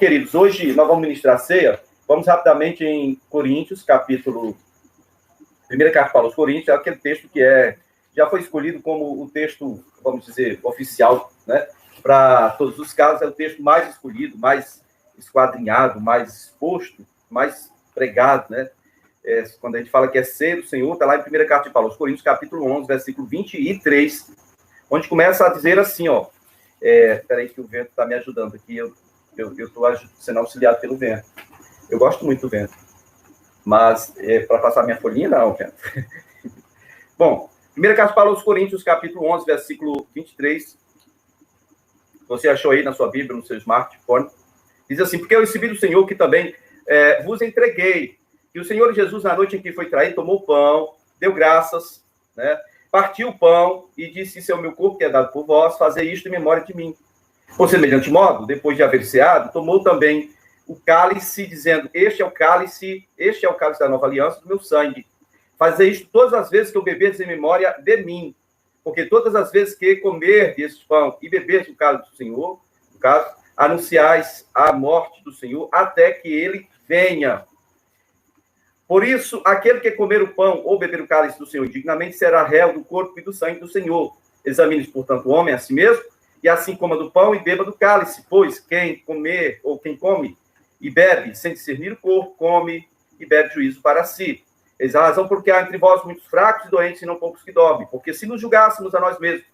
queridos, hoje nós vamos ministrar a ceia. Vamos rapidamente em Coríntios, capítulo... Primeira carta de Paulo aos Coríntios, é aquele texto que já foi escolhido como o texto, vamos dizer, oficial, né? Para todos os casos, é o texto mais escolhido, mais esquadrinhado, mais exposto, mais pregado, né? Quando a gente fala que é ceia do Senhor, está lá em primeira carta de Paulo aos Coríntios, capítulo 11, versículo 23, onde começa a dizer assim, ó... Espera aí que o vento está me ajudando aqui, eu estou sendo auxiliado pelo vento. Eu gosto muito do vento, mas para passar minha folhinha, não, vento. Bom, primeira carta de Paulo aos Coríntios, capítulo 11, versículo 23. Você achou aí na sua Bíblia, no seu smartphone? Diz assim, porque eu recebi do Senhor que também vos entreguei, que o Senhor Jesus, na noite em que foi traído, tomou o pão, deu graças, né? Partiu o pão e disse, isso é o meu corpo que é dado por vós, fazei isto em memória de mim. Por semelhante modo, depois de haver ceado, tomou também o cálice, dizendo, este é o cálice da nova aliança do meu sangue. Fazei isto todas as vezes que eu beberdes em memória de mim. Porque todas as vezes que comerdes este pão e beberdes o cálice do Senhor, no caso, anunciais a morte do Senhor até que ele venha. Por isso, aquele que comer o pão ou beber o cálice do Senhor dignamente será réu do corpo e do sangue do Senhor. Examine, portanto, o homem a si mesmo, e assim coma do pão e beba do cálice, pois quem comer ou quem come e bebe sem discernir o corpo, come e bebe juízo para si. Eis a razão porque há entre vós muitos fracos e doentes e não poucos que dormem. Porque se nos julgássemos a nós mesmos,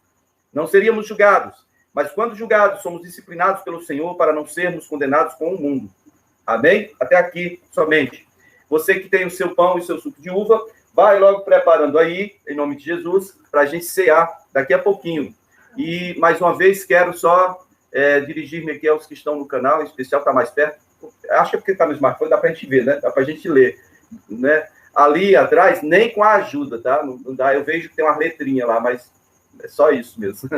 não seríamos julgados. Mas quando julgados, somos disciplinados pelo Senhor para não sermos condenados com o mundo. Amém? Até aqui somente. Você que tem o seu pão e o seu suco de uva, vai logo preparando aí, em nome de Jesus, para a gente cear daqui a pouquinho. E, mais uma vez, quero só dirigir-me aqui aos que estão no canal, em especial, está mais perto. Acho que é porque está no smartphone, dá para a gente ver, né? Dá para a gente ler, né? Ali atrás, nem com a ajuda, tá? Não dá, eu vejo que tem uma letrinha lá, mas é só isso mesmo,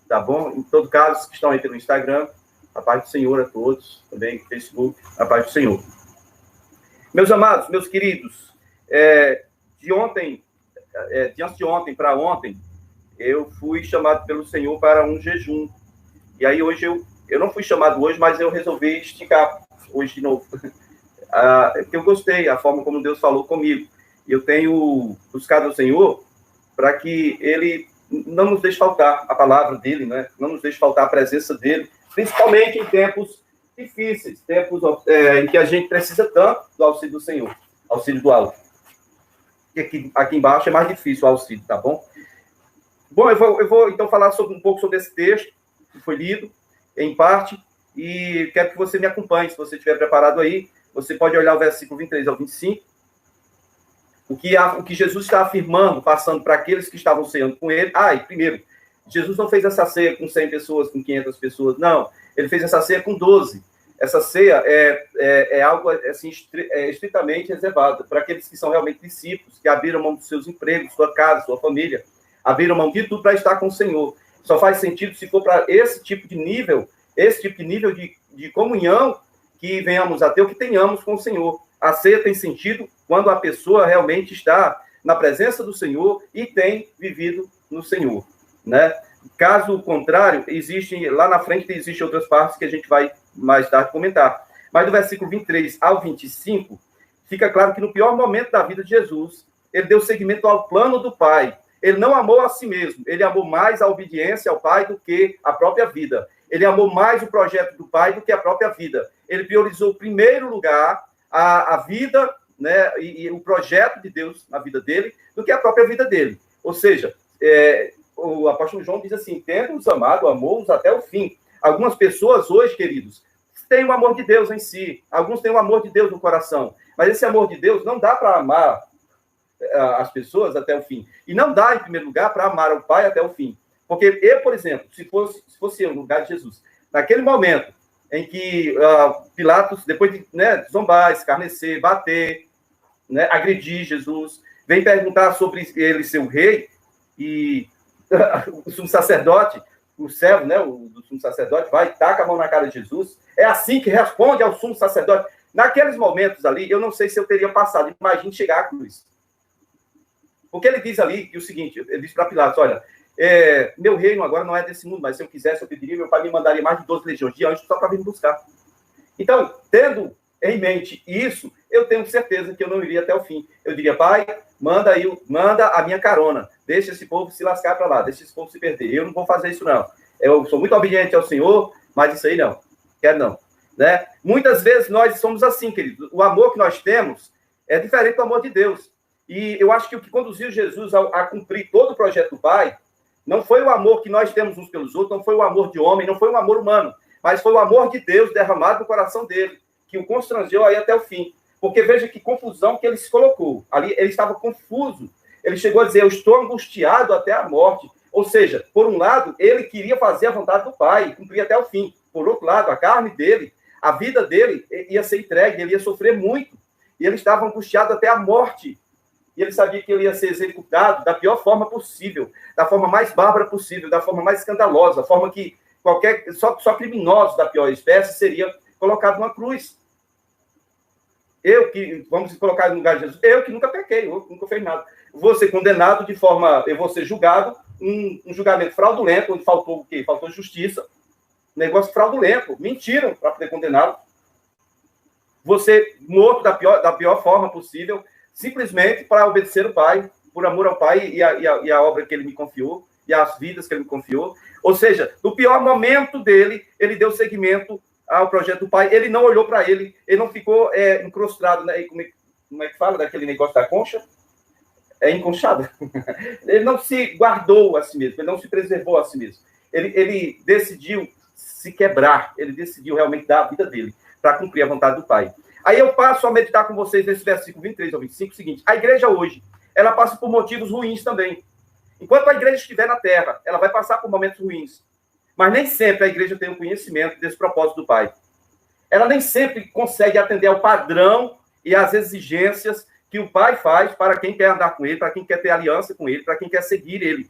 tá bom? Em todo caso, os que estão aí pelo Instagram, a paz do Senhor a todos, também Facebook, a paz do Senhor. Meus amados, meus queridos, de anteontem para ontem, eu fui chamado pelo Senhor para um jejum. E aí hoje eu não fui chamado hoje, mas eu resolvi esticar hoje de novo. Porque eu gostei, a forma como Deus falou comigo. Eu tenho buscado ao Senhor para que Ele não nos deixe faltar a palavra dEle, né? Não nos deixe faltar a presença dEle, principalmente em tempos difíceis, tempos em que a gente precisa tanto do auxílio do Senhor, auxílio do alto. Aqui embaixo é mais difícil o auxílio, tá bom? Bom, eu vou então falar um pouco sobre esse texto que foi lido, em parte, e quero que você me acompanhe, se você estiver preparado aí. Você pode olhar o versículo 23 ao 25, o que Jesus está afirmando, passando para aqueles que estavam ceando com ele. E primeiro, Jesus não fez essa ceia com 100 pessoas, com 500 pessoas, não. Ele fez essa ceia com 12. Essa ceia é algo assim, estritamente reservado para aqueles que são realmente discípulos, que abriram mão dos seus empregos, sua casa, sua família, abriram mão de tudo para estar com o Senhor. Só faz sentido se for para esse tipo de nível de comunhão, que venhamos a ter o que tenhamos com o Senhor. A ceia tem sentido quando a pessoa realmente está na presença do Senhor e tem vivido no Senhor, né? Caso contrário, lá na frente existem outras partes que a gente vai mais tarde comentar. Mas do versículo 23 ao 25, fica claro que no pior momento da vida de Jesus, ele deu seguimento ao plano do Pai. Ele não amou a si mesmo, ele amou mais a obediência ao Pai do que a própria vida. Ele amou mais o projeto do Pai do que a própria vida. Ele priorizou, em primeiro lugar, a vida, né, e o projeto de Deus na vida dele, do que a própria vida dele. Ou seja, o apóstolo João diz assim, tendo-os amado, amou-os até o fim. Algumas pessoas hoje, queridos, têm o amor de Deus em si. Alguns têm o amor de Deus no coração. Mas esse amor de Deus não dá para amar as pessoas até o fim. E não dá, em primeiro lugar, para amar o Pai até o fim. Porque eu, por exemplo, se fosse eu no lugar de Jesus, naquele momento em que Pilatos, depois de zombar, escarnecer, bater, né, agredir Jesus, vem perguntar sobre ele ser o rei, e o sumo sacerdote, o servo, né, do sumo sacerdote, vai e taca a mão na cara de Jesus, é assim que responde ao sumo sacerdote. Naqueles momentos ali, eu não sei se eu teria passado, imagine chegar à cruz. Porque ele diz ali que o seguinte, ele diz para Pilatos, olha, meu reino agora não é desse mundo, mas se eu quisesse, eu pediria, meu pai me mandaria mais de 12 legiões de anjos só para vir me buscar. Então, tendo em mente isso, eu tenho certeza que eu não iria até o fim. Eu diria, pai, manda a minha carona, deixa esse povo se lascar para lá, deixa esse povo se perder. Eu não vou fazer isso, não. Eu sou muito obediente ao Senhor, mas isso aí não. Quero não. Né? Muitas vezes nós somos assim, querido. O amor que nós temos é diferente do amor de Deus. E eu acho que o que conduziu Jesus a cumprir todo o projeto do Pai não foi o amor que nós temos uns pelos outros, não foi o amor de homem, não foi um amor humano, mas foi o amor de Deus derramado no coração dele, que o constrangeu aí até o fim. Porque veja que confusão que ele se colocou. Ali ele estava confuso. Ele chegou a dizer, eu estou angustiado até a morte. Ou seja, por um lado, ele queria fazer a vontade do Pai, cumprir até o fim. Por outro lado, a carne dele, a vida dele ia ser entregue, ele ia sofrer muito. E ele estava angustiado até a morte. E ele sabia que ele ia ser executado da pior forma possível, da forma mais bárbara possível, da forma mais escandalosa, da forma que só criminosos da pior espécie seria colocado numa cruz. Vamos colocar no lugar de Jesus, eu que nunca pequei, eu nunca fiz nada. Vou ser condenado eu vou ser julgado, um julgamento fraudulento, onde faltou o quê? Faltou justiça. Negócio fraudulento, mentiram para poder condená-lo. Vou ser morto da pior forma possível, simplesmente para obedecer o Pai, por amor ao Pai e a obra que ele me confiou, e as vidas que ele me confiou. Ou seja, no pior momento dele, ele deu seguimento ao projeto do Pai, ele não olhou para ele não ficou encrustado, né? Como é que fala daquele negócio da concha? Enconchado. Ele não se guardou a si mesmo, ele não se preservou a si mesmo. Ele decidiu se quebrar, ele decidiu realmente dar a vida dele para cumprir a vontade do Pai. Aí eu passo a meditar com vocês nesse versículo 23 ao 25, o seguinte: a igreja hoje, ela passa por motivos ruins também. Enquanto a igreja estiver na terra, ela vai passar por momentos ruins. Mas nem sempre a igreja tem o conhecimento desse propósito do Pai. Ela nem sempre consegue atender ao padrão e às exigências que o Pai faz para quem quer andar com ele, para quem quer ter aliança com ele, para quem quer seguir ele.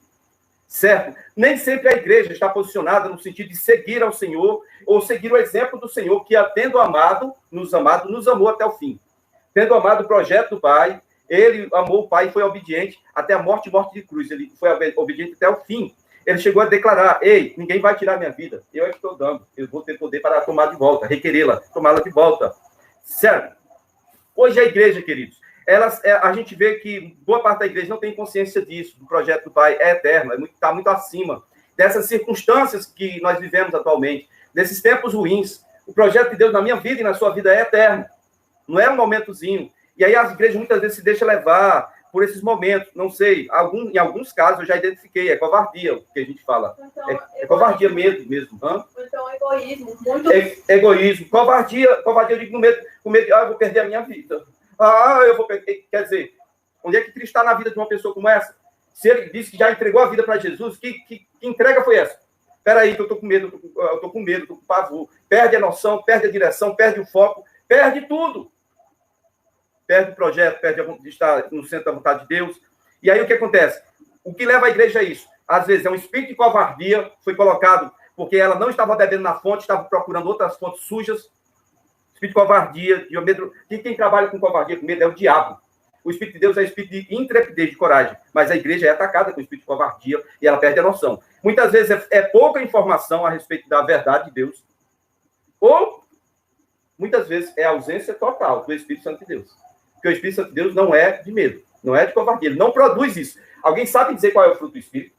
Certo? Nem sempre a igreja está posicionada no sentido de seguir ao Senhor ou seguir o exemplo do Senhor, que, tendo nos amou até o fim. Tendo amado o projeto do Pai, ele amou o Pai e foi obediente até a morte de cruz. Ele foi obediente até o fim. Ele chegou a declarar, ei, ninguém vai tirar minha vida, eu é que estou dando, eu vou ter poder para tomar de volta, requerê-la, tomá-la de volta. Certo? Hoje a igreja, queridos, a gente vê que boa parte da igreja não tem consciência disso, do projeto do Pai é eterno, está muito acima dessas circunstâncias que nós vivemos atualmente, desses tempos ruins. O projeto de Deus na minha vida e na sua vida é eterno, não é um momentozinho. E aí as igrejas muitas vezes se deixam levar por esses momentos, não sei, em alguns casos eu já identifiquei, é covardia o que a gente fala. Então, é covardia mesmo. Então, egoísmo. Egoísmo. Covardia, eu digo com medo, eu vou perder a minha vida. Eu vou perder. Quer dizer, onde é que Cristo está na vida de uma pessoa como essa? Se ele disse que já entregou a vida para Jesus, que entrega foi essa? Espera aí, que eu estou com medo, estou com pavor. Perde a noção, perde a direção, perde o foco, perde tudo. Perde o projeto, perde de estar no centro da vontade de Deus. E aí o que acontece? O que leva a igreja a isso? Às vezes é um espírito de covardia, foi colocado porque ela não estava bebendo na fonte, estava procurando outras fontes sujas. Espírito de covardia, de medo. Quem trabalha com covardia, com medo, é o diabo. O Espírito de Deus é o espírito de intrepidez, de coragem. Mas a igreja é atacada com o espírito de covardia e ela perde a noção. Muitas vezes é pouca informação a respeito da verdade de Deus. Ou, muitas vezes, é a ausência total do Espírito Santo de Deus. Porque o Espírito Santo de Deus não é de medo, não é de covardia, ele não produz isso. Alguém sabe dizer qual é o fruto do Espírito?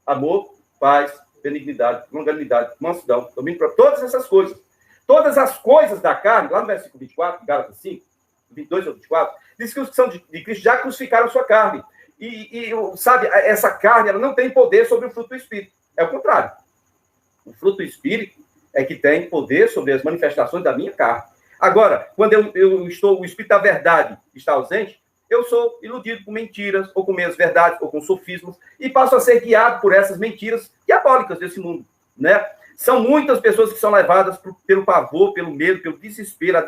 Amor, paz, benignidade, longanimidade, mansidão, domínio próprio, todas essas coisas. Todas as coisas da carne, lá no versículo 24, Gálatas 5, 22 ou 24, diz que os que são de Cristo já crucificaram a sua carne. Sabe, essa carne, ela não tem poder sobre o fruto do Espírito. É o contrário. O fruto do Espírito é que tem poder sobre as manifestações da minha carne. Agora, quando o Espírito da verdade está ausente, eu sou iludido com mentiras, ou com meias verdades, ou com sofismas, e passo a ser guiado por essas mentiras diabólicas desse mundo, né? São muitas pessoas que são levadas pelo pavor, pelo medo, pelo desespero, a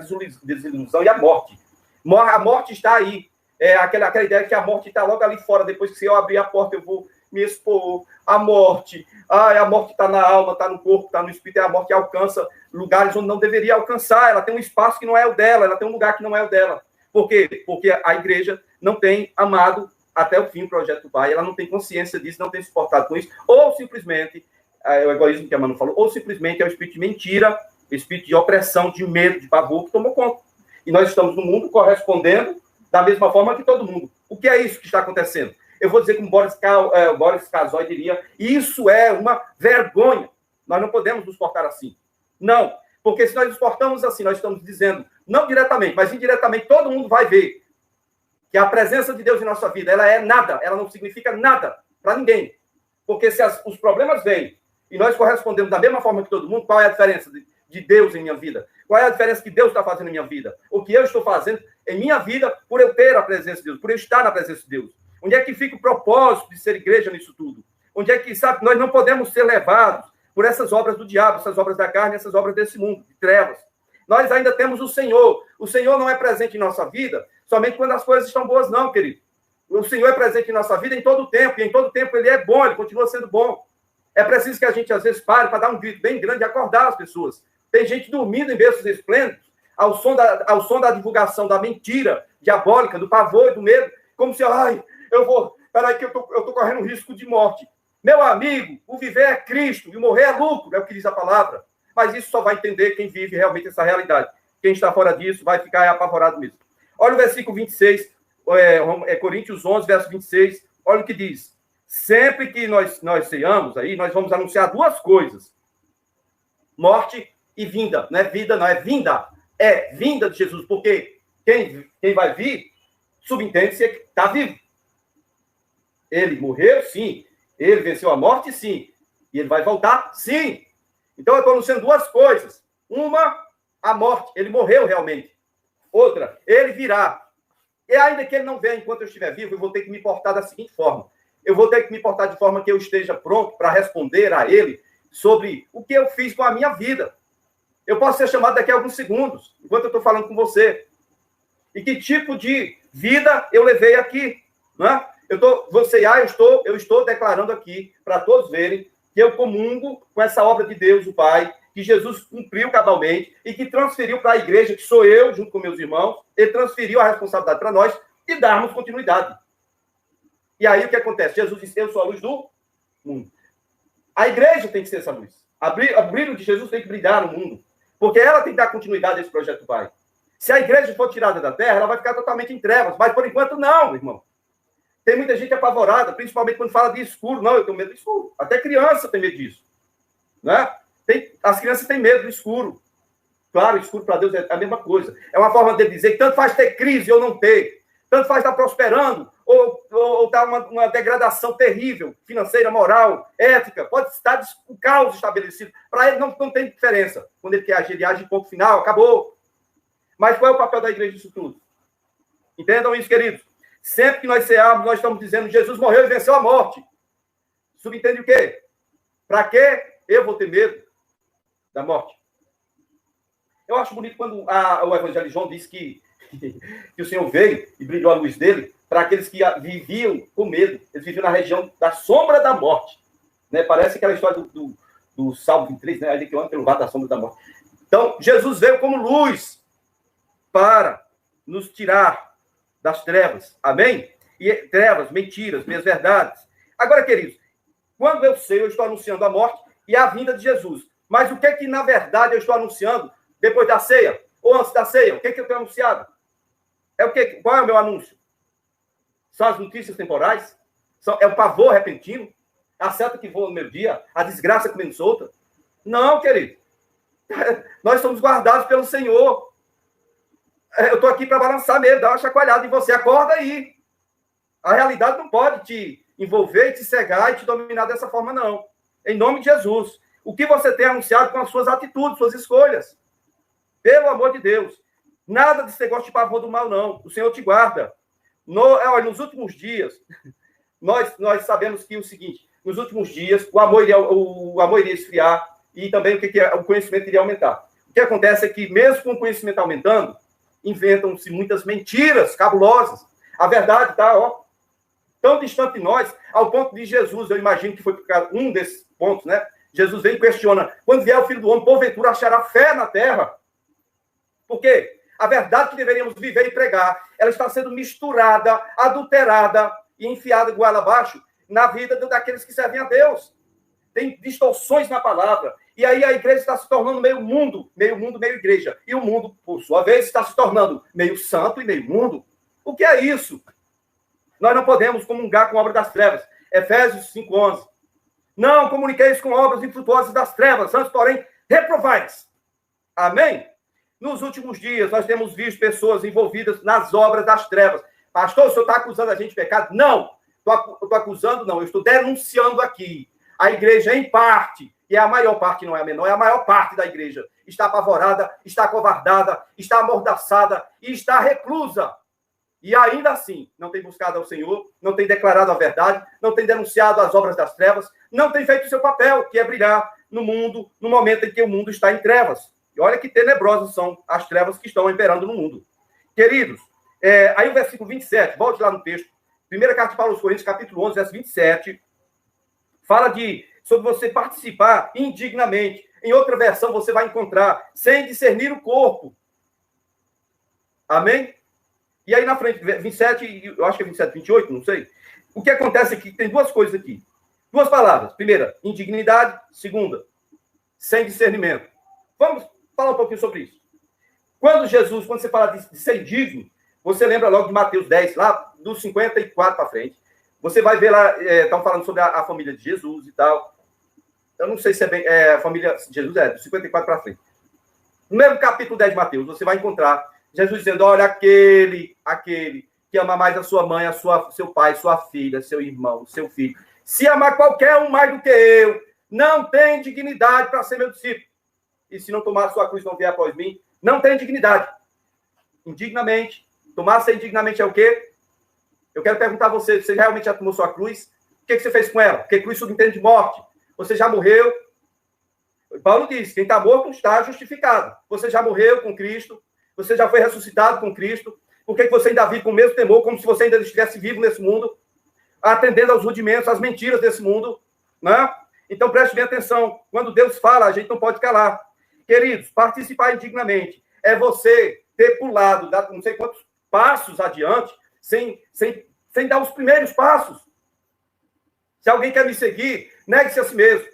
desilusão e a morte. A morte está aí. É aquela ideia que a morte está logo ali fora. Depois que eu abrir a porta, eu vou me expor. A morte está na alma, está no corpo, está no espírito. E a morte alcança lugares onde não deveria alcançar. Ela tem um espaço que não é o dela. Ela tem um lugar que não é o dela. Por quê? Porque a igreja não tem amado até o fim o projeto do Pai. Ela não tem consciência disso, não tem se portado com isso. Ou simplesmente... é o egoísmo que a Manu falou, ou simplesmente é o espírito de mentira espírito de opressão, de medo, de pavor que tomou conta. E nós estamos no mundo correspondendo da mesma forma que todo mundo. O que é isso que está acontecendo? Eu vou dizer como Boris Casoy diria, isso é uma vergonha. Nós não podemos nos portar assim. Não, porque se nós nos portamos assim, nós estamos dizendo, não diretamente, mas indiretamente, todo mundo vai ver que a presença de Deus em nossa vida, ela é nada, ela não significa nada para ninguém. Porque se os problemas vêm e nós correspondemos da mesma forma que todo mundo, qual é a diferença de Deus em minha vida? Qual é a diferença que Deus está fazendo em minha vida? O que eu estou fazendo em minha vida por eu ter a presença de Deus, por eu estar na presença de Deus? Onde é que fica o propósito de ser igreja nisso tudo? Onde é que, sabe, nós não podemos ser levados por essas obras do diabo, essas obras da carne, essas obras desse mundo, de trevas. Nós ainda temos o Senhor. O Senhor não é presente em nossa vida somente quando as coisas estão boas, não, querido. O Senhor é presente em nossa vida em todo o tempo, e em todo o tempo Ele é bom, Ele continua sendo bom. É preciso que a gente, às vezes, pare para dar um grito bem grande e acordar as pessoas. Tem gente dormindo em berços esplêndidos, ao som da divulgação da mentira diabólica, do pavor e do medo, como se, peraí que eu tô correndo risco de morte. Meu amigo, o viver é Cristo e o morrer é lucro, é o que diz a palavra. Mas isso só vai entender quem vive realmente essa realidade. Quem está fora disso vai ficar apavorado mesmo. Olha o versículo 26, Coríntios 11, verso 26. Olha o que diz. Sempre que nós ceiamos aí, nós vamos anunciar duas coisas. Morte e vinda. Não é vida, não é vinda. É vinda de Jesus, porque quem vai vir, subentende-se que está vivo. Ele morreu, sim. Ele venceu a morte, sim. E ele vai voltar, sim. Então, eu estou anunciando duas coisas. Uma, a morte. Ele morreu realmente. Outra, ele virá. E ainda que ele não venha enquanto eu estiver vivo, eu vou ter que me portar da seguinte forma. Eu vou ter que me portar de forma que eu esteja pronto para responder a ele sobre o que eu fiz com a minha vida. Eu posso ser chamado daqui a alguns segundos, enquanto eu estou falando com você. E que tipo de vida eu levei aqui, né? Eu estou declarando aqui para todos verem que eu comungo com essa obra de Deus, o Pai, que Jesus cumpriu cabalmente e que transferiu para a igreja, que sou eu, junto com meus irmãos, ele transferiu a responsabilidade para nós e darmos continuidade. E aí o que acontece? Jesus disse, eu sou a luz do mundo. A igreja tem que ser essa luz. O brilho de Jesus tem que brilhar no mundo, porque ela tem que dar continuidade a esse projeto do Pai. Se a igreja for tirada da terra, ela vai ficar totalmente em trevas, mas por enquanto não, irmão. Tem muita gente apavorada, principalmente quando fala de escuro. Não, eu tenho medo do escuro. Até criança tem medo disso. Né? As crianças têm medo do escuro. Claro, o escuro para Deus é a mesma coisa. É uma forma de dizer que tanto faz ter crise ou não ter. Tanto faz estar prosperando ou estar uma degradação terrível, financeira, moral, ética. Pode estar o caos estabelecido. Para ele não tem diferença. Quando ele quer agir, ele age, ponto final, acabou. Mas qual é o papel da igreja nisso tudo? Entendam isso, queridos. Sempre que nós cearmos, nós estamos dizendo Jesus morreu e venceu a morte. Subentende o quê? Para quê eu vou ter medo da morte? Eu acho bonito quando o Evangelho de João diz que o Senhor veio e brilhou a luz dele para aqueles que viviam com medo. Eles viviam na região da sombra da morte. Né? Parece aquela história do Salmo 23, né? Ali que eu ando pelo vale da sombra da morte. Então, Jesus veio como luz para nos tirar das trevas, amém? E trevas, mentiras, meias verdades. Agora, queridos, quando eu sei, eu estou anunciando a morte e a vinda de Jesus. Mas o que na verdade, eu estou anunciando depois da ceia? Ou antes da ceia? O que eu tenho anunciado? Qual é o meu anúncio? São as notícias temporais? É o pavor repentino? A seta que voa no meu dia? A desgraça comendo solta? Não, querido. Nós somos guardados pelo Senhor. Eu estou aqui para balançar mesmo, dar uma chacoalhada em você. Acorda aí. A realidade não pode te envolver, te cegar e te dominar dessa forma, não. Em nome de Jesus. O que você tem anunciado com as suas atitudes, suas escolhas. Pelo amor de Deus. Nada desse negócio de pavor do mal, não. O Senhor te guarda. Nos últimos dias, nós sabemos que o seguinte, nos últimos dias, o amor iria esfriar e também o conhecimento iria aumentar. O que acontece é que, mesmo com o conhecimento aumentando, inventam-se muitas mentiras cabulosas. A verdade está, tão distante de nós, ao ponto de Jesus, eu imagino que foi um desses pontos, né? Jesus vem e questiona, quando vier o Filho do Homem, porventura achará fé na terra? Por quê? A verdade que deveríamos viver e pregar, ela está sendo misturada, adulterada e enfiada goela abaixo na vida daqueles que servem a Deus. Tem distorções na palavra. E aí a igreja está se tornando meio mundo, meio igreja. E o mundo, por sua vez, está se tornando meio santo e meio mundo. O que é isso? Nós não podemos comungar com a obra das trevas. Efésios 5:11. Não comuniqueis com obras infrutuosas das trevas, antes, porém, reprovai-as. Amém? Nos últimos dias, nós temos visto pessoas envolvidas nas obras das trevas. Pastor, o senhor está acusando a gente de pecado? Não. Eu estou acusando, não. Eu estou denunciando aqui. A igreja, em parte, e a maior parte, não é a menor, é a maior parte da igreja, está apavorada, está acovardada, está amordaçada e está reclusa. E ainda assim, não tem buscado ao Senhor, não tem declarado a verdade, não tem denunciado as obras das trevas, não tem feito o seu papel, que é brilhar no mundo, no momento em que o mundo está em trevas. E olha que tenebrosas são as trevas que estão imperando no mundo. Queridos, aí o versículo 27, volte lá no texto, primeira carta de Paulo aos Coríntios, capítulo 11, verso 27, fala sobre você participar indignamente. Em outra versão, você vai encontrar sem discernir o corpo. Amém? E aí na frente, 27, eu acho que é 27, 28, não sei. O que acontece aqui, tem duas coisas aqui. Duas palavras. Primeira, indignidade. Segunda, sem discernimento. Vamos falar um pouquinho sobre isso. Quando você fala de ser indigno, você lembra logo de Mateus 10, lá dos 54 para frente. Você vai ver lá, estão falando sobre a família de Jesus e tal. Eu não sei se é bem, a família de Jesus dos 54 para frente. No mesmo capítulo 10 de Mateus, você vai encontrar Jesus dizendo, olha, aquele que ama mais a sua mãe, seu pai, sua filha, seu irmão, seu filho, se amar qualquer um mais do que eu, não tem dignidade para ser meu discípulo. E se não tomar a sua cruz e não vier após mim, não tem dignidade. Indignamente. Tomar-se indignamente é o quê? Eu quero perguntar a você, você realmente já tomou sua cruz? O que você fez com ela? Porque cruz subentende de morte. Você já morreu? Paulo diz, quem está morto está justificado. Você já morreu com Cristo? Você já foi ressuscitado com Cristo? Por que você ainda vive com o mesmo temor, como se você ainda estivesse vivo nesse mundo, atendendo aos rudimentos, às mentiras desse mundo? Né? Então, preste bem atenção. Quando Deus fala, a gente não pode calar. Queridos, participar indignamente é você ter pulado, dar não sei quantos passos adiante, sem dar os primeiros passos. Se alguém quer me seguir, negue-se a si mesmo.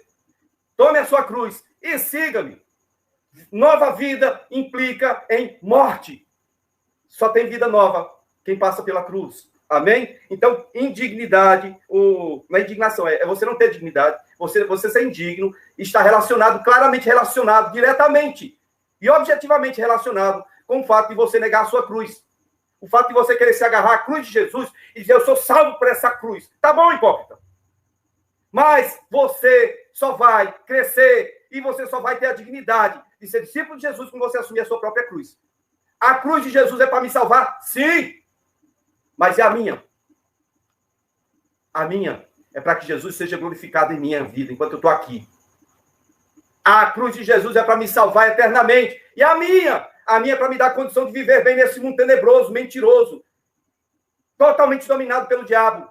Tome a sua cruz e siga-me. Nova vida implica em morte. Só tem vida nova quem passa pela cruz. Amém? Então, indignidade, não é indignação, é você não ter dignidade, você ser indigno, está claramente relacionado, diretamente e objetivamente relacionado com o fato de você negar a sua cruz. O fato de você querer se agarrar à cruz de Jesus e dizer, eu sou salvo por essa cruz. Tá bom, hipócrita? Mas você só vai crescer e você só vai ter a dignidade de ser discípulo de Jesus quando você assumir a sua própria cruz. A cruz de Jesus é para me salvar? Sim! Mas é a minha. A minha é para que Jesus seja glorificado em minha vida, enquanto eu estou aqui. A cruz de Jesus é para me salvar eternamente. E a minha é para me dar condição de viver bem nesse mundo tenebroso, mentiroso, totalmente dominado pelo diabo.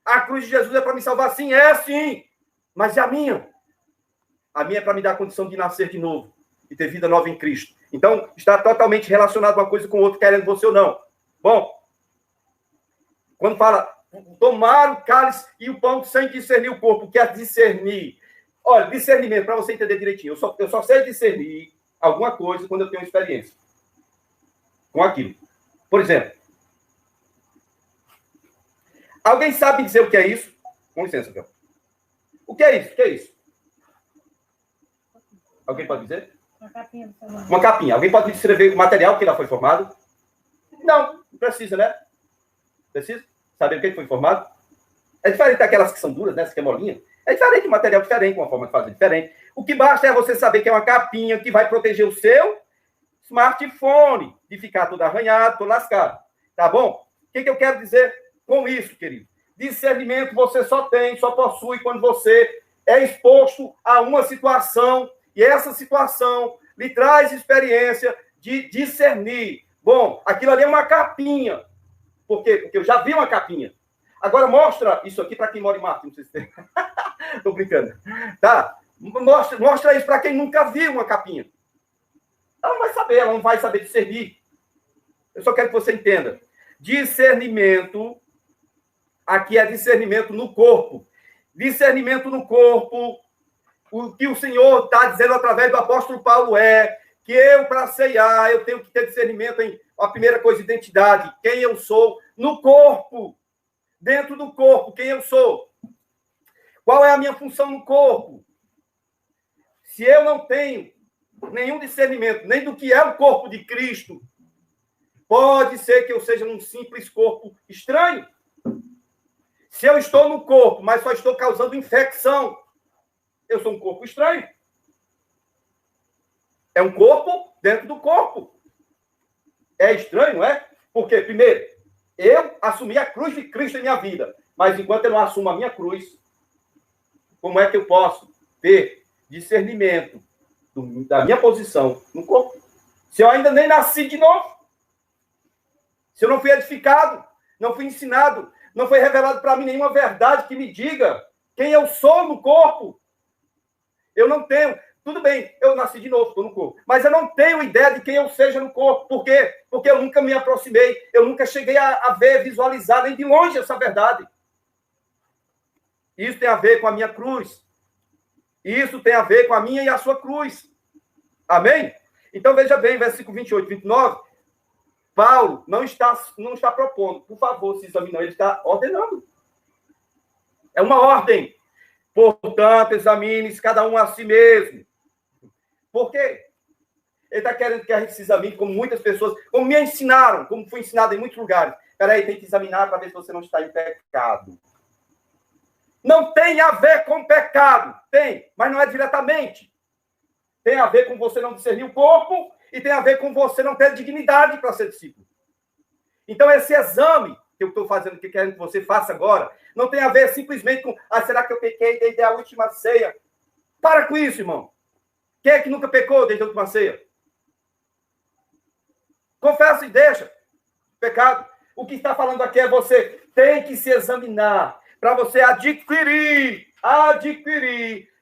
A cruz de Jesus é para me salvar? Sim, é sim. Mas e a minha? A minha é para me dar a condição de nascer de novo e ter vida nova em Cristo. Então, está totalmente relacionado uma coisa com a outra, querendo você ou não. Bom, quando fala tomar o cálice e o pão sem discernir o corpo, quer discernir. Olha, discernimento, para você entender direitinho, eu só sei discernir alguma coisa quando eu tenho experiência com aquilo. Por exemplo, alguém sabe dizer o que é isso? Com licença, Fel. O que é isso? O que é isso? Alguém pode dizer? Uma capinha. Uma capinha. Alguém pode descrever o material que ela foi formado? Não precisa, né? Precisa saber o que foi formado? É diferente daquelas que são duras, né? Essa que é molinha. É diferente, um material diferente, uma forma de fazer diferente. O que basta é você saber que é uma capinha que vai proteger o seu smartphone de ficar todo arranhado, todo lascado. Tá bom? O que eu quero dizer com isso, querido? Discernimento você só possui quando você é exposto a uma situação e essa situação lhe traz experiência de discernir. Bom, aquilo ali é uma capinha. Por quê? Porque eu já vi uma capinha. Agora mostra isso aqui para quem mora em Marte. Não sei se tem. Estou brincando. Tá? Mostra isso para quem nunca viu uma capinha. Ela não vai saber discernir. Eu só quero que você entenda. Discernimento, aqui é discernimento no corpo. Discernimento no corpo O que o Senhor está dizendo através do apóstolo Paulo que eu, para ceiar, eu tenho que ter discernimento em, a primeira coisa, identidade, quem eu sou no corpo, dentro do corpo, quem eu sou. Qual é a minha função no corpo? Se eu não tenho nenhum discernimento, nem do que é o corpo de Cristo, pode ser que eu seja um simples corpo estranho. Se eu estou no corpo, mas só estou causando infecção, eu sou um corpo estranho. É um corpo dentro do corpo. É estranho, não é? Porque, primeiro, eu assumi a cruz de Cristo em minha vida, mas enquanto eu não assumo a minha cruz, como é que eu posso ter discernimento da minha posição no corpo? Se eu ainda nem nasci de novo, se eu não fui edificado, não fui ensinado, não foi revelado para mim nenhuma verdade que me diga quem eu sou no corpo, eu não tenho. Tudo bem, eu nasci de novo, estou no corpo, mas eu não tenho ideia de quem eu seja no corpo. Por quê? Porque eu nunca me aproximei, eu nunca cheguei a ver, visualizar nem de longe essa verdade. Isso tem a ver com a minha cruz. Isso tem a ver com a minha e a sua cruz. Amém? Então, veja bem, versículo 28, 29. Paulo não está propondo, por favor, se examinar, ele está ordenando. É uma ordem. Portanto, examine-se cada um a si mesmo. Por quê? Ele está querendo que a gente se examine, como muitas pessoas, como me ensinaram, como foi ensinado em muitos lugares. Peraí, tem que examinar para ver se você não está em pecado. Não tem a ver com pecado. Tem, mas não é diretamente. Tem a ver com você não discernir o corpo e tem a ver com você não ter dignidade para ser discípulo. Então, esse exame que eu estou fazendo, que quero que você faça agora, não tem a ver simplesmente com, será que eu pequei desde a última ceia? Para com isso, irmão. Quem é que nunca pecou desde a última ceia? Confessa e deixa. Pecado. O que está falando aqui é você tem que se examinar para você adquirir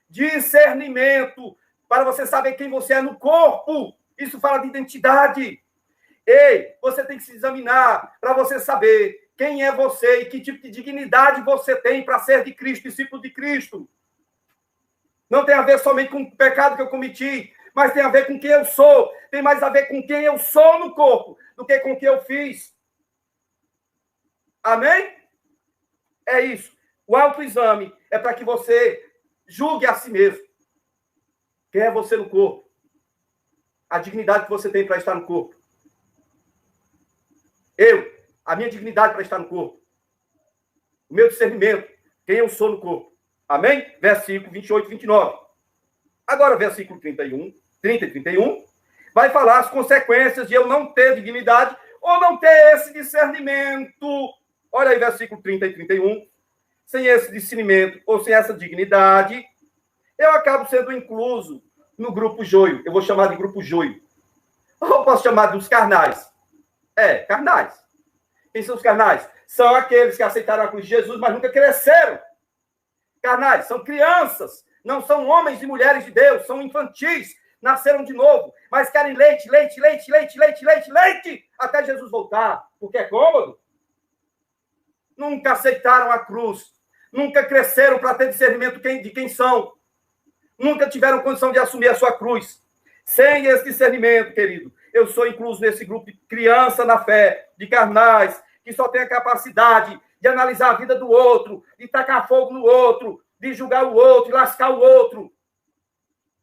discernimento, para você saber quem você é no corpo. Isso fala de identidade. Ei, você tem que se examinar para você saber quem é você e que tipo de dignidade você tem para ser de Cristo, discípulo de Cristo. Não tem a ver somente com o pecado que eu cometi, mas tem a ver com quem eu sou. Tem mais a ver com quem eu sou no corpo do que com o que eu fiz. Amém? É isso. O autoexame é para que você julgue a si mesmo. Quem é você no corpo? A dignidade que você tem para estar no corpo. A minha dignidade para estar no corpo. O meu discernimento, quem eu sou no corpo. Amém? Versículo 28 e 29. Agora, versículo 30 e 31, vai falar as consequências de eu não ter dignidade ou não ter esse discernimento. Olha aí, versículo 30 e 31. Sem esse discernimento ou sem essa dignidade, eu acabo sendo incluso no grupo joio. Eu vou chamar de grupo joio. Ou eu posso chamar dos carnais. Carnais. Quem são os carnais? São aqueles que aceitaram a cruz de Jesus, mas nunca cresceram. Carnais, são crianças. Não são homens e mulheres de Deus, são infantis. Nasceram de novo, mas querem leite, até Jesus voltar. Porque é cômodo. Nunca aceitaram a cruz. Nunca cresceram para ter discernimento de quem são. Nunca tiveram condição de assumir a sua cruz. Sem esse discernimento, querido, eu sou incluso nesse grupo de criança na fé, de carnais, que só tem a capacidade de analisar a vida do outro, de tacar fogo no outro, de julgar o outro, de lascar o outro.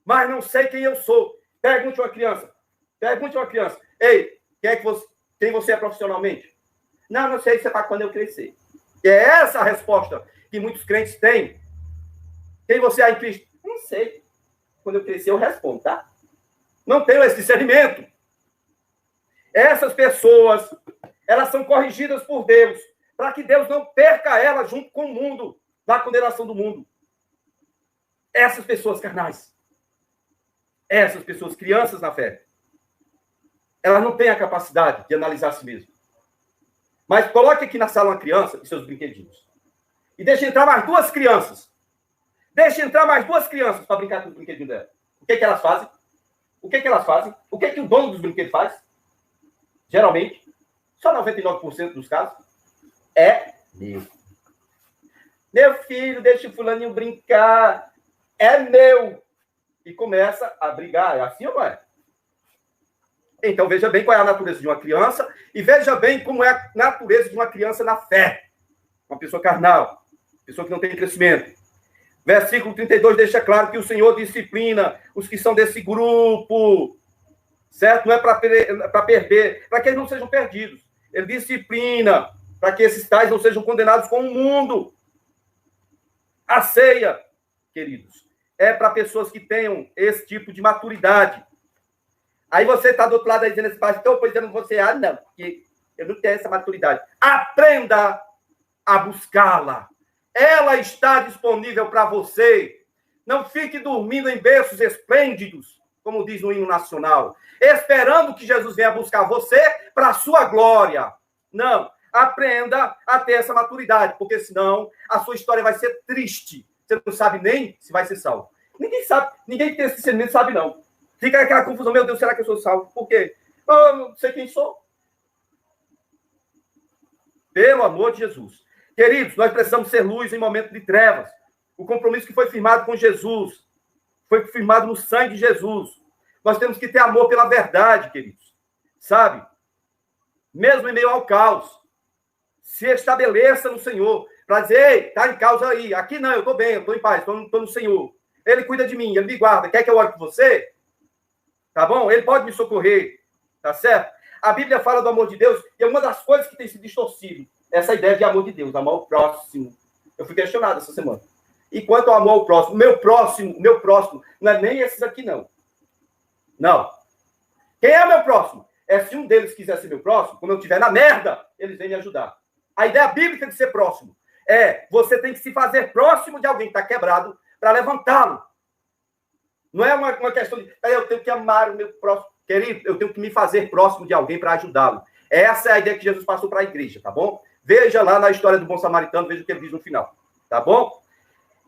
Mas não sei quem eu sou. Pergunte uma criança. Ei, quem você é profissionalmente? Não sei, isso é para quando eu crescer. É essa a resposta que muitos crentes têm. Quem você é em Cristo? Não sei. Quando eu crescer, eu respondo, tá? Não tenho esse discernimento. Essas pessoas, elas são corrigidas por Deus, para que Deus não perca elas junto com o mundo, na condenação do mundo. Essas pessoas carnais, essas pessoas, crianças na fé, elas não têm a capacidade de analisar a si mesmas. Mas coloque aqui na sala uma criança e seus brinquedinhos. E deixe entrar mais duas crianças. Para brincar com os brinquedinhos dela. O que elas fazem? O que o dono dos brinquedos faz? Geralmente, só 99% dos casos, é meu. Meu filho, deixa o fulaninho brincar. é meu. E começa a brigar. É assim ou não é? Então, veja bem qual é a natureza de uma criança e veja bem como é a natureza de uma criança na fé. Uma pessoa carnal, pessoa que não tem crescimento. Versículo 32 deixa claro que o Senhor disciplina os que são desse grupo, certo? Não é para perder, para que eles não sejam perdidos. Ele disciplina para que esses tais não sejam condenados com o mundo. A ceia, queridos, é para pessoas que tenham esse tipo de maturidade. Aí você está do outro lado aí dizendo esse pastor, pois eu não vou ser, não, porque eu não tenho essa maturidade. Aprenda a buscá-la. Ela está disponível para você. Não fique dormindo em berços esplêndidos, como diz no hino nacional, esperando que Jesus venha buscar você para a sua glória. Não. Aprenda a ter essa maturidade, porque senão a sua história vai ser triste. Você não sabe nem se vai ser salvo. Ninguém sabe, ninguém que tem esse sentimento sabe, não. Fica aquela confusão, meu Deus, será que eu sou salvo? Por quê? Eu não sei quem sou. Pelo amor de Jesus. Queridos, nós precisamos ser luz em momento de trevas. O compromisso que foi firmado com Jesus, foi firmado no sangue de Jesus. Nós temos que ter amor pela verdade, queridos. Sabe? Mesmo em meio ao caos. Se estabeleça no Senhor. Para dizer, ei, está em causa aí. Aqui não, eu estou bem, eu estou em paz, estou no Senhor. Ele cuida de mim, ele me guarda. Quer que eu ore por você? Tá bom? Ele pode me socorrer. Tá certo? A Bíblia fala do amor de Deus e é uma das coisas que tem se distorcido. Essa ideia de amor de Deus, amor ao próximo. Eu fui questionado essa semana. E quanto ao amor ao próximo, meu próximo, não é nem esses aqui, não. Não. Quem é meu próximo? É se um deles quiser ser meu próximo, quando eu estiver na merda, eles vêm me ajudar. A ideia bíblica de ser próximo é você tem que se fazer próximo de alguém que está quebrado para levantá-lo. Não é uma questão de eu tenho que amar o meu próximo. Querido, eu tenho que me fazer próximo de alguém para ajudá-lo. Essa é a ideia que Jesus passou para a igreja, tá bom? Veja lá na história do bom samaritano, veja o que ele diz no final, tá bom?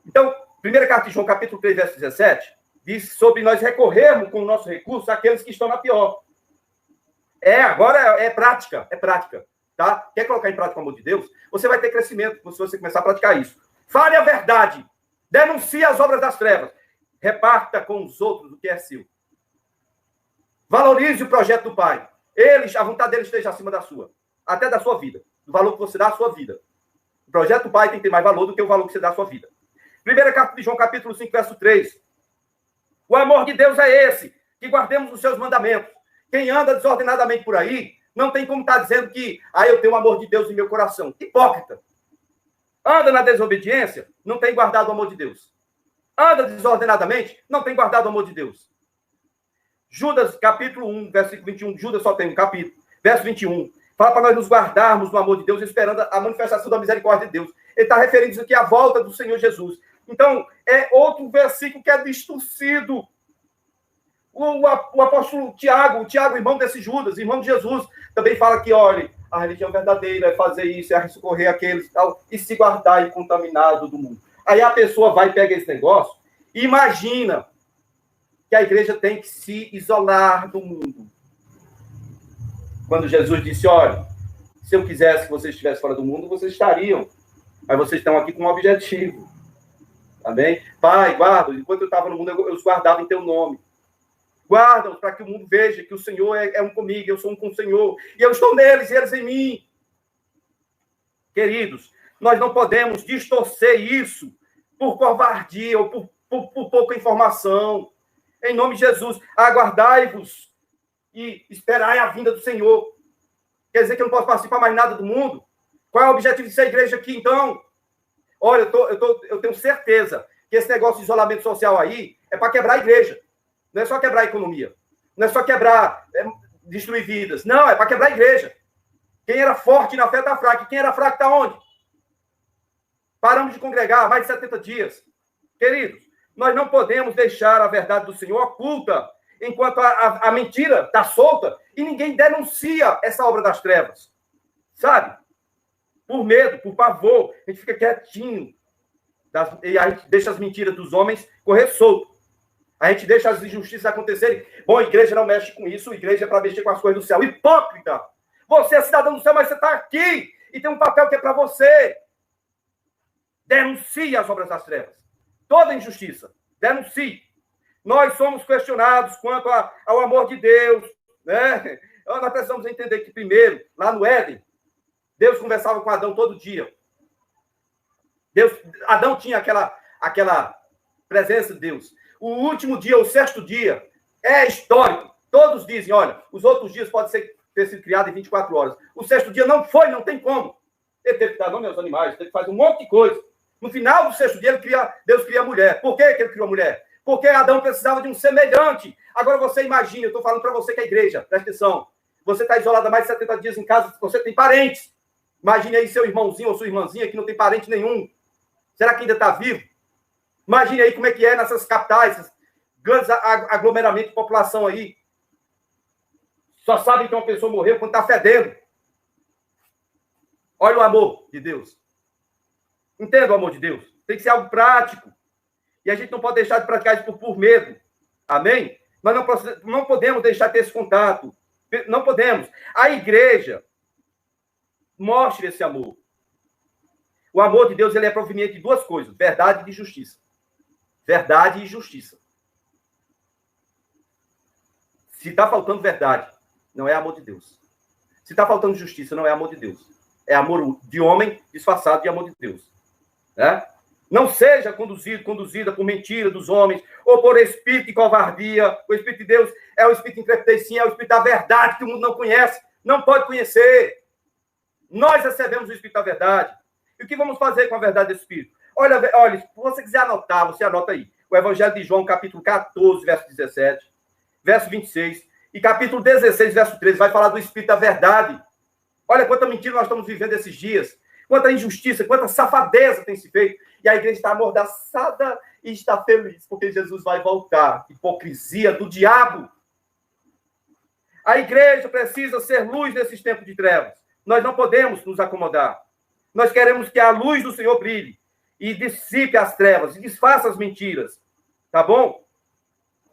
Então, 1 carta de João, capítulo 3, verso 17, diz sobre nós recorrermos com o nosso recurso àqueles que estão na pior. Agora é prática, tá? Quer colocar em prática o amor de Deus? Você vai ter crescimento se você começar a praticar isso. Fale a verdade, denuncie as obras das trevas, reparta com os outros o que é seu. Valorize o projeto do Pai. A vontade dele esteja acima da sua, até da sua vida, do valor que você dá à sua vida. O projeto do Pai tem que ter mais valor do que o valor que você dá à sua vida. 1 carta de João, capítulo 5, verso 3. O amor de Deus é esse, que guardemos os seus mandamentos. Quem anda desordenadamente por aí, não tem como estar dizendo que eu tenho o amor de Deus em meu coração. Hipócrita. Anda na desobediência, não tem guardado o amor de Deus. Anda desordenadamente, não tem guardado o amor de Deus. Judas, capítulo 1, versículo 21. Judas só tem um capítulo. Verso 21. Fala para nós nos guardarmos no amor de Deus, esperando a manifestação da misericórdia de Deus. Ele está referindo isso aqui à volta do Senhor Jesus. Então, é outro versículo que é distorcido. O apóstolo Tiago, irmão desse Judas, irmão de Jesus, também fala que, olha, a religião verdadeira é fazer isso, é socorrer aqueles e se guardar incontaminado do mundo. Aí a pessoa vai e pega esse negócio e imagina que a igreja tem que se isolar do mundo. Quando Jesus disse, olha, se eu quisesse que vocês estivessem fora do mundo, vocês estariam. Mas vocês estão aqui com um objetivo. Amém? Pai, guarda, enquanto eu estava no mundo, eu os guardava em teu nome. Guarda-os para que o mundo veja que o Senhor é um comigo, eu sou um com o Senhor. E eu estou neles e eles em mim. Queridos, nós não podemos distorcer isso por covardia ou por pouca informação. Em nome de Jesus, aguardai-vos e esperai a vinda do Senhor. Quer dizer que eu não posso participar mais nada do mundo? Qual é o objetivo de ser igreja aqui, então? Olha, eu tenho certeza que esse negócio de isolamento social aí é para quebrar a igreja. Não é só quebrar a economia. Não é só destruir vidas. Não, é para quebrar a igreja. Quem era forte na fé está fraco. E quem era fraco está onde? Paramos de congregar há mais de 70 dias. Queridos, nós não podemos deixar a verdade do Senhor oculta enquanto a mentira está solta e ninguém denuncia essa obra das trevas. Sabe? Por medo, por pavor, a gente fica quietinho. E a gente deixa as mentiras dos homens correr solto. A gente deixa as injustiças acontecerem. Bom, a igreja não mexe com isso, a igreja é para mexer com as coisas do céu. Hipócrita! Você é cidadão do céu, mas você está aqui e tem um papel que é para você. Denuncie as obras das trevas. Toda injustiça. Denuncie. Nós somos questionados quanto ao amor de Deus, né? Nós precisamos entender que, primeiro, lá no Éden, Deus conversava com Adão todo dia. Adão tinha aquela presença de Deus. O último dia, o sexto dia, é histórico. Todos dizem, olha, os outros dias podem ter sido criados em 24 horas. O sexto dia não foi, não tem como. Ele teve que dar nome aos animais, teve que fazer um monte de coisa. No final do sexto dia, Deus cria a mulher. Por que ele criou a mulher? Porque Adão precisava de um semelhante. Agora você imagina, eu estou falando para você que é a igreja, presta atenção. Você está isolado há mais de 70 dias em casa, você tem parentes. Imagine aí seu irmãozinho ou sua irmãzinha que não tem parente nenhum. Será que ainda está vivo? Imagine aí como é que é nessas capitais, esses grandes aglomeramentos de população aí. Só sabem que uma pessoa morreu quando está fedendo. Olha o amor de Deus. Entenda o amor de Deus. Tem que ser algo prático. E a gente não pode deixar de praticar isso por medo. Amém? Mas não podemos deixar de ter esse contato. Não podemos. A igreja mostre esse amor. O amor de Deus ele é proveniente de duas coisas: verdade e justiça. Verdade e justiça. Se está faltando verdade, não é amor de Deus. Se está faltando justiça, não é amor de Deus. É amor de homem disfarçado de amor de Deus. Né? Não seja conduzida por mentira dos homens ou por espírito de covardia. O Espírito de Deus é o Espírito de intrepidez, sim, é o Espírito da verdade que o mundo não conhece, não pode conhecer. Nós recebemos o Espírito da verdade. E o que vamos fazer com a verdade desse Espírito? Olha, se você quiser anotar, você anota aí. O Evangelho de João, capítulo 14, verso 17, verso 26, e capítulo 16, verso 13, vai falar do Espírito da verdade. Olha quanta mentira nós estamos vivendo esses dias. Quanta injustiça, quanta safadeza tem se feito. E a igreja está amordaçada e está feliz, porque Jesus vai voltar. Hipocrisia do diabo. A igreja precisa ser luz nesses tempos de trevas. Nós não podemos nos acomodar. Nós queremos que a luz do Senhor brilhe e dissipe as trevas, e desfaça as mentiras. Tá bom?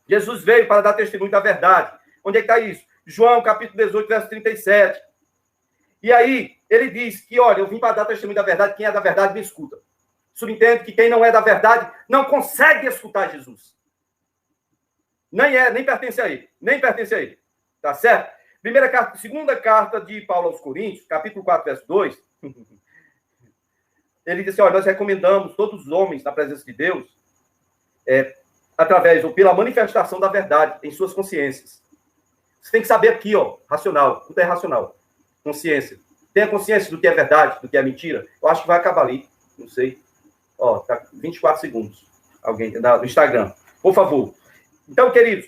Jesus veio para dar testemunho da verdade. Onde é que está isso? João, capítulo 18, verso 37. E aí, ele diz que, olha, eu vim para dar testemunho da verdade, quem é da verdade me escuta. Subentende que quem não é da verdade não consegue escutar Jesus. Nem pertence a ele. Nem pertence a ele. Tá certo? Segunda carta de Paulo aos Coríntios, capítulo 4, verso 2. Ele diz assim, olha, nós recomendamos todos os homens na presença de Deus, através ou pela manifestação da verdade em suas consciências. Você tem que saber aqui, ó, racional. Tudo é racional. Consciência. Tenha consciência do que é verdade, do que é mentira. Eu acho que vai acabar ali. Não sei. Ó, tá 24 segundos. Alguém no Instagram. Por favor. Então, queridos,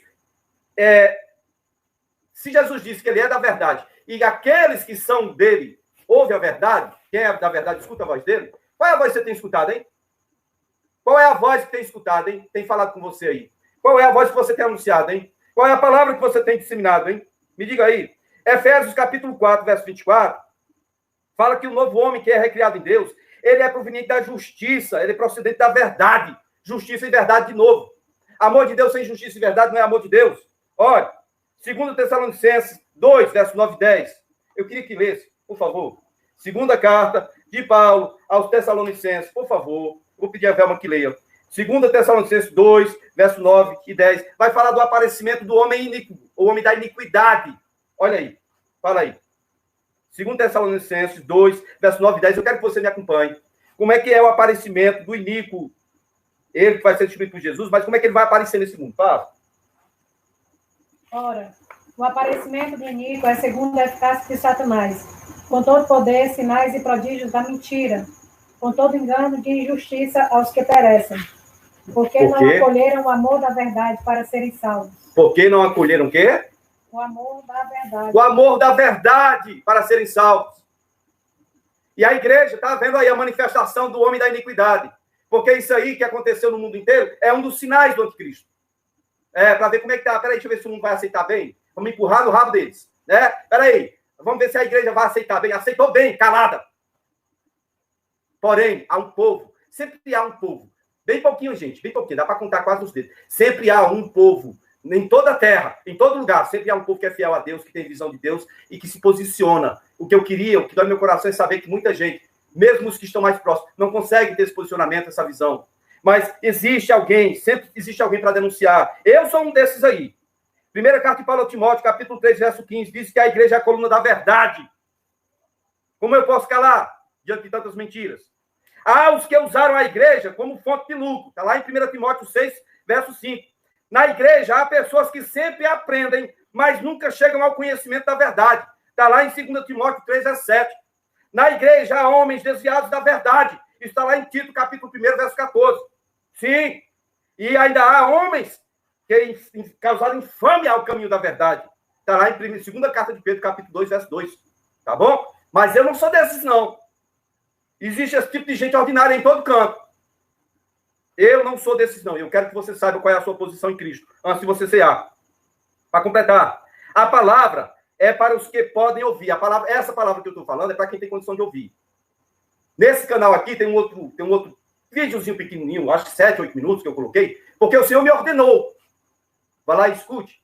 se Jesus disse que ele é da verdade, e aqueles que são dele ouvem a verdade, quem é da verdade escuta a voz dele, qual é a voz que você tem escutado, hein? Qual é a voz que tem escutado, hein? Tem falado com você aí? Qual é a voz que você tem anunciado, hein? Qual é a palavra que você tem disseminado, hein? Me diga aí. Efésios, capítulo 4, verso 24, fala que o novo homem que é recriado em Deus, ele é proveniente da justiça, ele é procedente da verdade. Justiça e verdade de novo. Amor de Deus sem justiça e verdade não é amor de Deus. Olha, 2 Tessalonicenses 2, verso 9 e 10. Eu queria que lesse, por favor. Segunda carta de Paulo aos Tessalonicenses, por favor. Vou pedir a Velma que leia. 2 Tessalonicenses 2, verso 9 e 10. Vai falar do aparecimento do homem iníquo, o homem da iniquidade. Olha aí, fala aí. 2 Tessalonicenses 2, verso 9 e 10. Eu quero que você me acompanhe. Como é que é o aparecimento do iníquo? Ele que vai ser distribuído por Jesus, mas como é que ele vai aparecer nesse mundo? Fala. Ora, o aparecimento do iníquo é segundo a eficácia de Satanás, com todo poder, sinais e prodígios da mentira, com todo engano de injustiça aos que perecem. Porque não acolheram o amor da verdade para serem salvos. Por que não acolheram o quê? O amor da verdade. O amor da verdade para serem salvos. E a igreja está vendo aí a manifestação do homem da iniquidade. Porque isso aí que aconteceu no mundo inteiro é um dos sinais do anticristo. Para ver como é que tá. Peraí, deixa eu ver se o mundo vai aceitar bem. Vamos empurrar no rabo deles. Né? Peraí, vamos ver se a igreja vai aceitar bem. Aceitou bem, calada. Porém, há um povo. Sempre há um povo. Bem pouquinho, gente. Bem pouquinho. Dá para contar quase os dedos. Sempre há um povo. Em toda a terra, em todo lugar, sempre há um povo que é fiel a Deus, que tem visão de Deus e que se posiciona. O que eu queria, o que dói no meu coração é saber que muita gente, mesmo os que estão mais próximos, não conseguem ter esse posicionamento, essa visão. Mas existe alguém, sempre existe alguém para denunciar. Eu sou um desses aí. Primeira carta de Paulo a Timóteo, capítulo 3, verso 15, diz que a igreja é a coluna da verdade. Como eu posso calar diante de tantas mentiras? Há os que usaram a igreja como fonte de lucro. Está lá em 1 Timóteo 6, verso 5. Na igreja há pessoas que sempre aprendem, mas nunca chegam ao conhecimento da verdade. Está lá em 2 Timóteo 3, verso 7. Na igreja há homens desviados da verdade. Está lá em Tito, capítulo 1, verso 14. Sim. E ainda há homens que causaram infâmia ao caminho da verdade. Está lá em 2ª carta de Pedro, capítulo 2, verso 2. Tá bom? Mas eu não sou desses, não. Existe esse tipo de gente ordinária em todo canto. Eu não sou desses, não. Eu quero que você saiba qual é a sua posição em Cristo, antes de você cear. Para completar, a palavra é para os que podem ouvir. Essa palavra que eu estou falando é para quem tem condição de ouvir. Nesse canal aqui tem um outro videozinho pequenininho, acho que 7, 8 minutos que eu coloquei, porque o Senhor me ordenou. Vá lá e escute.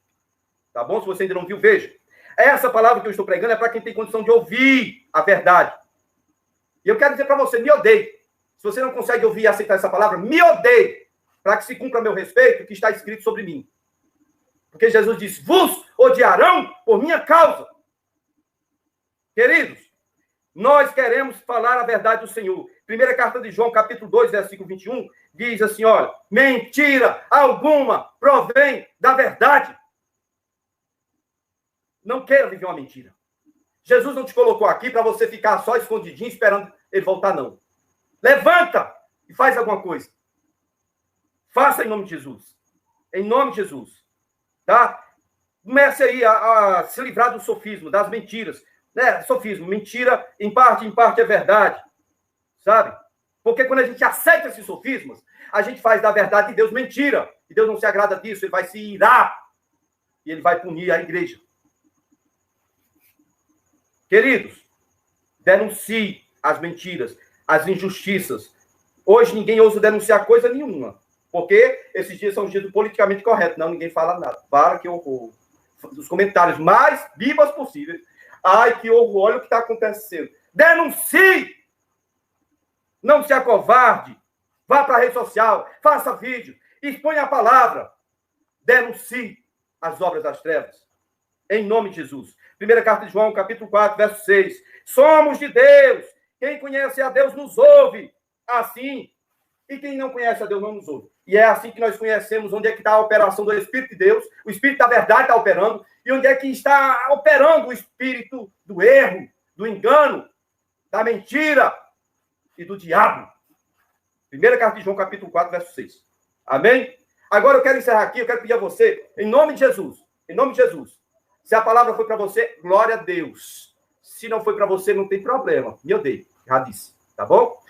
Tá bom? Se você ainda não viu, veja. Essa palavra que eu estou pregando é para quem tem condição de ouvir a verdade. E eu quero dizer para você, me odeie. Se você não consegue ouvir e aceitar essa palavra, me odeie, para que se cumpra a meu respeito o que está escrito sobre mim. Porque Jesus disse, vos odiarão por minha causa. Queridos, nós queremos falar a verdade do Senhor. Primeira carta de João, capítulo 2, versículo 21, diz assim, olha, mentira alguma provém da verdade. Não queira viver uma mentira. Jesus não te colocou aqui para você ficar só escondidinho esperando ele voltar, não. Levanta e faz alguma coisa. Faça em nome de Jesus. Em nome de Jesus. Tá? Comece aí a se livrar do sofismo, das mentiras. Né? Sofismo, mentira, em parte é verdade. Sabe? Porque quando a gente aceita esses sofismas, a gente faz da verdade de Deus mentira. E Deus não se agrada disso, ele vai se irar. E ele vai punir a igreja. Queridos, denuncie as mentiras, as injustiças. Hoje ninguém ousa denunciar coisa nenhuma. Porque esses dias são dias do politicamente correto. Não, ninguém fala nada. Fala que horror. Os comentários mais vivos possíveis. Ai, que horror, olha o que está acontecendo. Denuncie! Não se acovarde. Vá para a rede social, faça vídeo, exponha a palavra. Denuncie as obras das trevas. Em nome de Jesus. Primeira carta de João, capítulo 4, verso 6. Somos de Deus. Quem conhece a Deus nos ouve. Assim. E quem não conhece a Deus não nos ouve. E é assim que nós conhecemos onde é que está a operação do Espírito de Deus. O Espírito da verdade está operando. E onde é que está operando o Espírito do erro, do engano, da mentira e do diabo. Primeira carta de João, capítulo 4, verso 6. Amém? Agora eu quero encerrar aqui. Eu quero pedir a você, em nome de Jesus. Em nome de Jesus. Se a palavra foi para você, glória a Deus. Se não foi para você, não tem problema. Me odeie. Já disse. Tá bom?